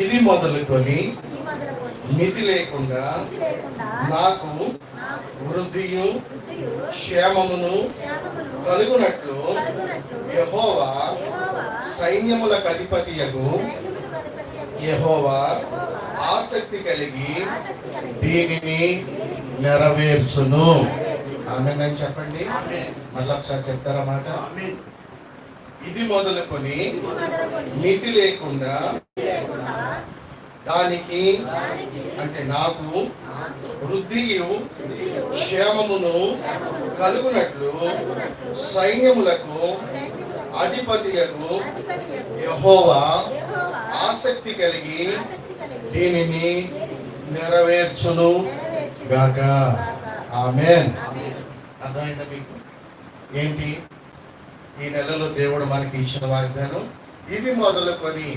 ఇది మొదలుకొని మితి లేకుండా నాకు వృద్ధియు క్షేమమును కలుగునట్లు యెహోవా సైన్యములకు అధిపతియగు యెహోవా ఆసక్తి కలిగి దీనిని నెరవేర్చును. ఆమేన్ అని చెప్పండి. మళ్ళీ ఒకసారి చెప్తారా మాట? ఇది మొదలుకొని మితి లేకుండా దానికి అంటే నాకు వృద్ధియు క్షేమమును కలుగునట్లు సైన్యములకు అధిపతియగు యెహోవా ఆసక్తి కలిగి దీనిని నెరవేర్చును గాక. ఆమేన్. అర్థమైందా మీకు? ఏంటి ఈ నెలలో దేవుడు మనకి ఇచ్చిన వాగ్దానం? ఇది మొదలుకొని